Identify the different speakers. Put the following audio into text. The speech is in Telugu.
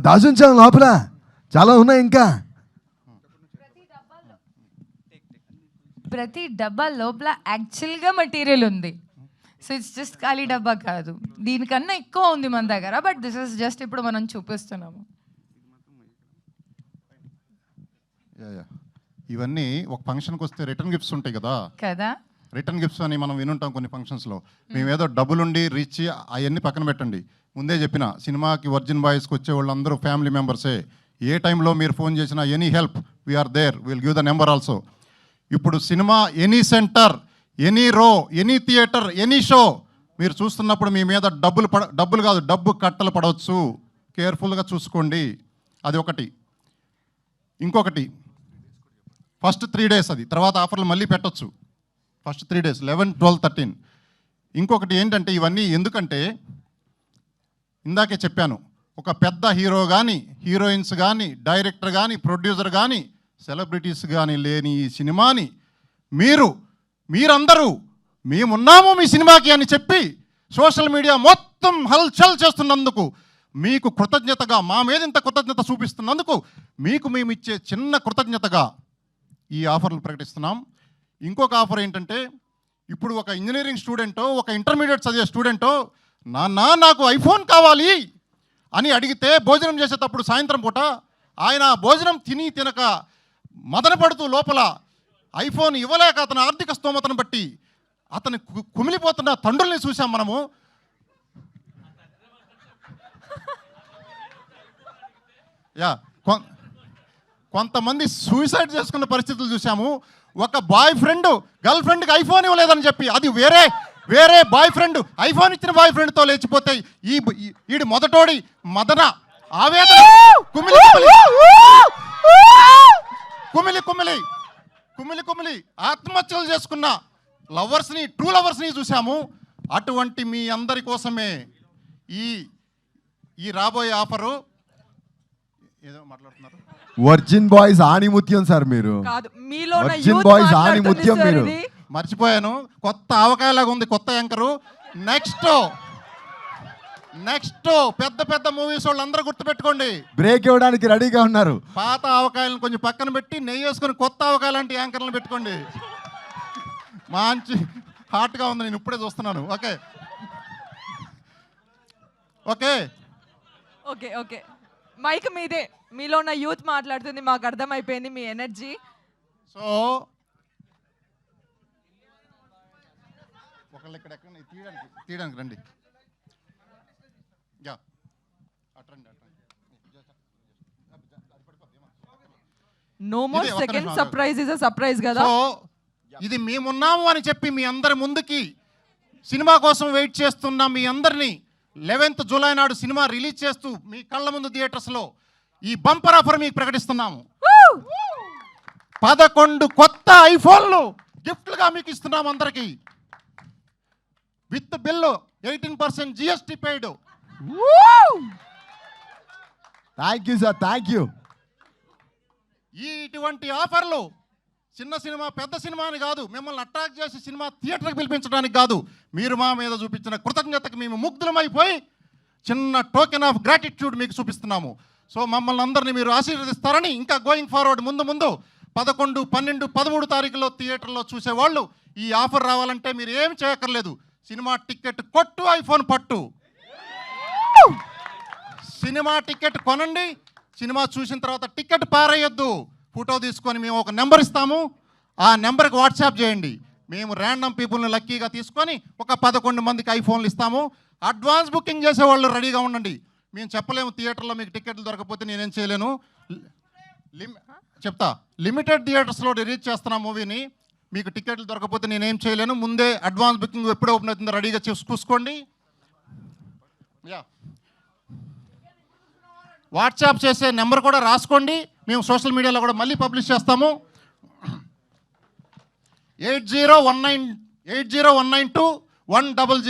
Speaker 1: దాచుంచాం లోపల, చాలా ఉన్నాయి ఇంకా.
Speaker 2: ప్రతి డబ్బా లోపల యాక్చువల్గా మెటీరియల్ ఉంది. సో ఇట్స్ జస్ట్ ఖాళీ డబ్బా కాదు, దీనికన్నా ఎక్కువ ఉంది మన దగ్గర. బట్ దిస్ ఇస్ జస్ట్ ఇప్పుడు మనం చూపిస్తున్నాము.
Speaker 3: ఇవన్నీ ఒక ఫంక్షన్కి వస్తే రిటర్న్ గిఫ్ట్స్ ఉంటాయి కదా
Speaker 2: కదా.
Speaker 3: రిటర్న్ గిఫ్ట్స్ అని మనం వినుంటాం కొన్ని ఫంక్షన్స్లో. మేమేదో డబ్బులుండి రిచ్ అవన్నీ పక్కన పెట్టండి. ముందే చెప్పిన, సినిమాకి వర్జిన్ బాయ్స్కి వచ్చే వాళ్ళందరూ ఫ్యామిలీ మెంబర్సే. ఏ టైంలో మీరు ఫోన్ చేసినా any help we are there, will give the number also. ఇప్పుడు cinema any centre, any row, any theatre, any show మీరు చూస్తున్నప్పుడు మీ మీద డబ్బులు కాదు డబ్బు కట్టలు పడవచ్చు. కేర్ఫుల్గా చూసుకోండి. అది ఒకటి. ఇంకొకటి, ఫస్ట్ 3 days అది, తర్వాత ఆఫర్లు మళ్ళీ పెట్టచ్చు. First 3 days 11, 12, 13. ఇంకొకటి ఏంటంటే, ఇవన్నీ ఎందుకంటే ఇందాకే చెప్పాను, ఒక పెద్ద హీరో కానీ, హీరోయిన్స్ కానీ, డైరెక్టర్ కానీ, ప్రొడ్యూసర్ కానీ, సెలబ్రిటీస్ కానీ లేని ఈ సినిమాని మీరందరూ మేమున్నాము మీ సినిమాకి అని చెప్పి సోషల్ మీడియా మొత్తం హల్చల్ చేస్తున్నందుకు మీకు కృతజ్ఞతగా, మా మీద ఇంత కృతజ్ఞత చూపిస్తున్నందుకు మీకు మేము ఇచ్చే చిన్న కృతజ్ఞతగా ఈ ఆఫర్లు ప్రకటిస్తున్నాం. ఇంకొక ఆఫర్ ఏంటంటే, ఇప్పుడు ఒక ఇంజనీరింగ్ స్టూడెంటో, ఒక ఇంటర్మీడియట్ చదివే స్టూడెంటో నాకు ఐఫోన్ కావాలి అని అడిగితే, భోజనం చేసేటప్పుడు సాయంత్రం పూట ఆయన భోజనం తినక మదన పడుతూ లోపల ఐఫోన్ ఇవ్వలేక అతని ఆర్థిక స్తోమతను బట్టి అతని కుమిలిపోతున్న తండ్రుల్ని చూసాం మనము. కొంతమంది సూసైడ్ చేసుకున్న పరిస్థితులు చూసాము. ఒక బాయ్ ఫ్రెండ్ గర్ల్ ఫ్రెండ్కి ఐఫోన్ ఇవ్వలేదని చెప్పి, అది వేరే బాయ్ ఫ్రెండ్ ఐఫోన్ ఇచ్చిన బాయ్ ఫ్రెండ్తో లేచిపోతే ఈడు మొదటోడి మదన ఆవేదన కుమిలి ఆత్మహత్యలు చేసుకున్న లవర్స్ని, ట్రూ లవర్స్ని చూసాము. అటువంటి మీ అందరి కోసమే ఈ రాబోయే ఆఫరు. ఏదో మాట్లాడుతున్నారు.
Speaker 1: వర్జిన్ బాయ్స్ ఆణిముత్యం సార్ మీరు. వర్జిన్ బాయ్స్ ఆణిముత్యం మీరు.
Speaker 3: మర్చిపోయాను, కొత్త ఆవకాయలాగా ఉంది కొత్త యాంకరు. నెక్స్ట్ పెద్ద మూవీస్ వాళ్ళు అందరూ గుర్తుపెట్టుకోండి,
Speaker 1: బ్రేక్ ఇవ్వడానికి రెడీగా ఉన్నారు.
Speaker 3: పాత ఆవకాయలను కొంచెం పక్కన పెట్టి నెయ్యి వేసుకొని కొత్త ఆవకాయ లాంటి యాంకర్లను పెట్టుకోండి. మంచి హాట్గా ఉంది, నేను ఇప్పుడే చూస్తున్నాను.
Speaker 4: ఓకే మైక్ మీదే, మీలో ఉన్న యూత్ మాట్లాడుతుంది, మాకు అర్థమైపోయింది మీ ఎనర్జీ.
Speaker 3: సో ఒకళ్ళు ఇక్కడ ఎక్కడ తీయడానికి రండి.
Speaker 4: No more second surprise is a surprise కదా.
Speaker 3: సో ఇది మేమున్నాము అని చెప్పి మీ అందరి ముందుకి సినిమా కోసం వెయిట్ చేస్తున్న మీ అందరినీ 11th July నాడు సినిమా రిలీజ్ చేస్తూ మీ కళ్ళ ముందు థియేటర్స్లో ఈ బంపర్ ఆఫర్ మీకు ప్రకటిస్తున్నాము. 11 కొత్త ఐఫోన్లు గిఫ్ట్లుగా మీకు ఇస్తున్నాము అందరికీ. With bill 18% GST paid.
Speaker 1: Thank you sir, thank you.
Speaker 3: ఇటువంటి ఆఫర్లు చిన్న సినిమా పెద్ద సినిమా అని కాదు, మిమ్మల్ని అట్రాక్ట్ చేసి సినిమా థియేటర్కి పిలిపించడానికి కాదు, మీరు మా మీద చూపించిన కృతజ్ఞతకు మేము ముగ్ధులమైపోయి చిన్న టోకెన్ ఆఫ్ గ్రాటిట్యూడ్ మీకు చూపిస్తున్నాము. సో మమ్మల్ని అందరినీ మీరు ఆశీర్వదిస్తారని, ఇంకా గోయింగ్ ఫార్వర్డ్ ముందు 11, 12, 13 తారీఖులో థియేటర్లో చూసేవాళ్ళు ఈ ఆఫర్ రావాలంటే మీరు ఏం చేయక్కర్లేదు. సినిమా టికెట్ కొట్టు, ఐఫోన్ పట్టు. సినిమా టికెట్ కొనండి, సినిమా చూసిన తర్వాత టికెట్ పారేయొద్దు, ఫోటో తీసుకొని మేము ఒక నెంబర్ ఇస్తాము, ఆ నెంబర్కి వాట్సాప్ చేయండి. మేము ర్యాండమ్ పీపుల్ని లక్కీగా తీసుకొని ఒక 11 మందికి ఐఫోన్లు ఇస్తాము. అడ్వాన్స్ బుకింగ్ చేసేవాళ్ళు రెడీగా ఉండండి. మేము చెప్పలేము, థియేటర్లో మీకు టికెట్లు దొరకకపోతే నేనేం చేయలేను. చెప్తా, లిమిటెడ్ థియేటర్స్లో రిలీజ్ చేస్తున్నాం మూవీని. మీకు టికెట్లు దొరకకపోతే నేనేం చేయలేను. ముందే అడ్వాన్స్ బుకింగ్ ఎప్పుడు ఓపెన్ అవుతుందో రెడీగా చూసుకోండి. వాట్సాప్ చేసే నెంబర్ కూడా రాసుకోండి, మేము సోషల్ మీడియాలో కూడా మళ్ళీ పబ్లిష్ చేస్తాము. 8019 80192100